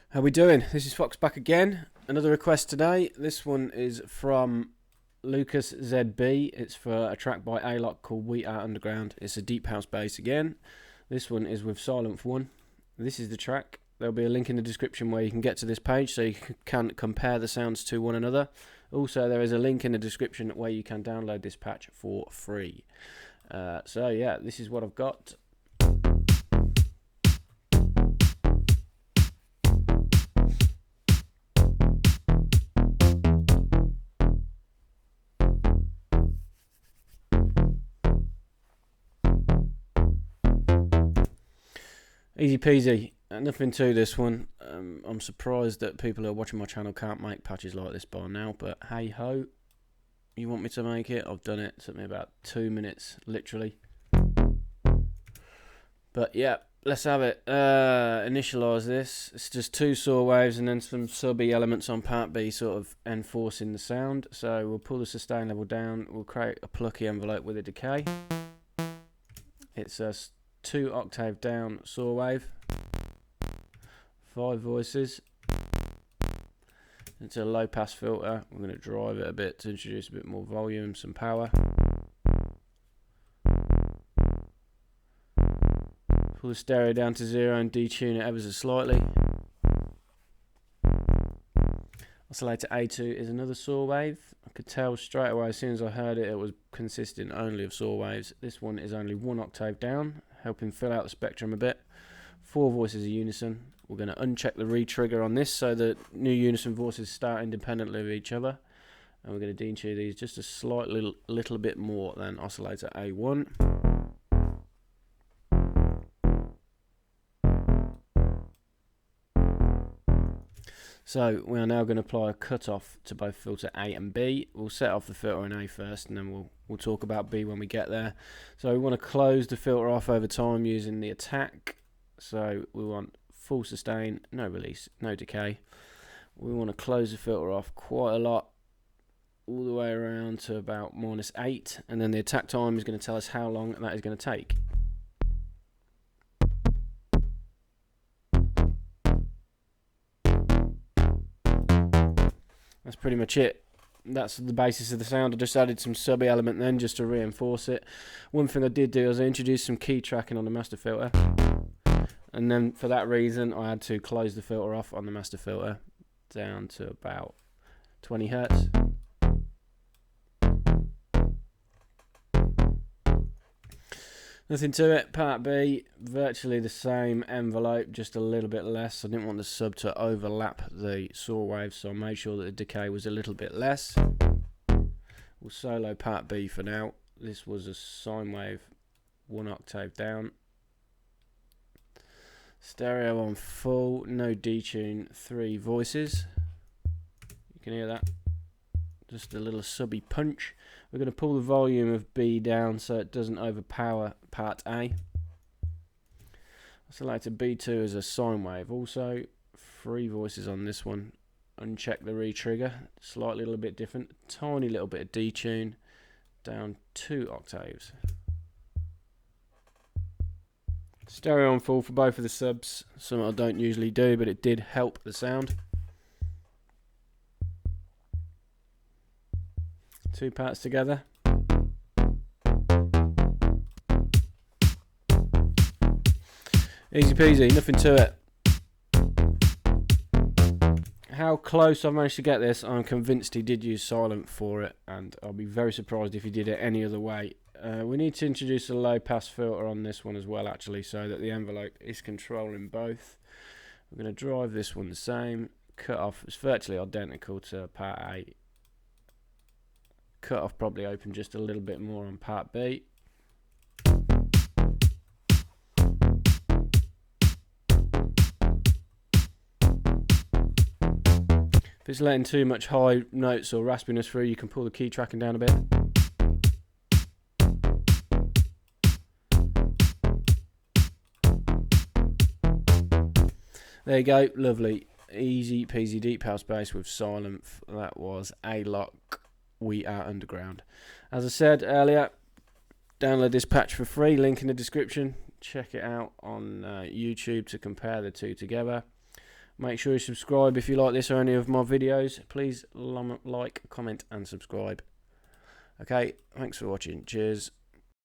How we doing? This is Fox back again. Another request today. This one is from Lucas ZB. It's for a track by Alok called We Are Underground. It's a deep house bass again. This one is with Sylenth 1. This is the track. There'll be a link in the description where you can get to this page so you can compare the sounds to one another. Also, there is a link in the description where you can download this patch for free. So yeah, this is what I've got. Easy peasy, nothing to this one. I'm surprised that people who are watching my channel can't make patches like this by now, but hey ho, you want me to make it? I've done it. It took me about 2 minutes, literally. But yeah, let's have it. Initialize this. It's just 2 saw waves and then some subby elements on part B sort of enforcing the sound. So we'll pull the sustain level down, we'll create a plucky envelope with a decay. It's a 2 octave down saw wave, 5 voices. It's a low pass filter. We're going to drive it a bit to introduce a bit more volume, some power. Pull the stereo down to 0 and detune it ever so slightly. Oscillator A2 is another saw wave. I could tell straight away as soon as I heard it, it was consisting only of saw waves. This one is only 1 octave down, helping fill out the spectrum a bit. 4 voices of unison. We're going to uncheck the re-trigger on this so that new unison voices start independently of each other. And we're going to detune these just a slightly little bit more than oscillator A1. So we are now going to apply a cutoff to both filter A and B. We'll set off the filter in A first, and then we'll talk about B when we get there. So we want to close the filter off over time using the attack. So we want full sustain, no release, no decay. We want to close the filter off quite a lot, all the way around to about -8, and then the attack time is going to tell us how long that is going to take. That's pretty much it. That's the basis of the sound. I just added some subby element then just to reinforce it. One thing I did do is I introduced some key tracking on the master filter, and then for that reason I had to close the filter off on the master filter down to about 20 Hertz. Nothing to it. Part B, virtually the same envelope, just a little bit less. I didn't want the sub to overlap the saw waves, so I made sure that the decay was a little bit less. We'll solo part B for now. This was a sine wave, 1 octave down. Stereo on full, no detune, 3 voices. You can hear that. Just a little subby punch. We're going to pull the volume of B down so it doesn't overpower part A. Oscillator B2 as a sine wave. Also, 3 voices on this one. Uncheck the re-trigger. Slightly a little bit different. Tiny little bit of detune. Down 2 octaves. Stereo on full for both of the subs. Something I don't usually do, but it did help the sound. 2 parts together. Easy peasy, nothing to it. How close I've managed to get this, I'm convinced he did use Sylenth for it, and I'll be very surprised if he did it any other way. We need to introduce a low pass filter on this one as well, actually, so that the envelope is controlling both. We're going to drive this one the same. Cut off is virtually identical to part A. Cut off probably open just a little bit more on part B. If it's letting too much high notes or raspiness through, you can pull the key tracking down a bit. There you go, lovely. Easy peasy deep house bass with Sylenth. That was Alok. We Are Underground. As I said earlier, download this patch for free, link in the description. Check it out on YouTube to compare the two together. Make sure you subscribe if you like this or any of my videos. Please like, comment and subscribe. Okay, thanks for watching. Cheers.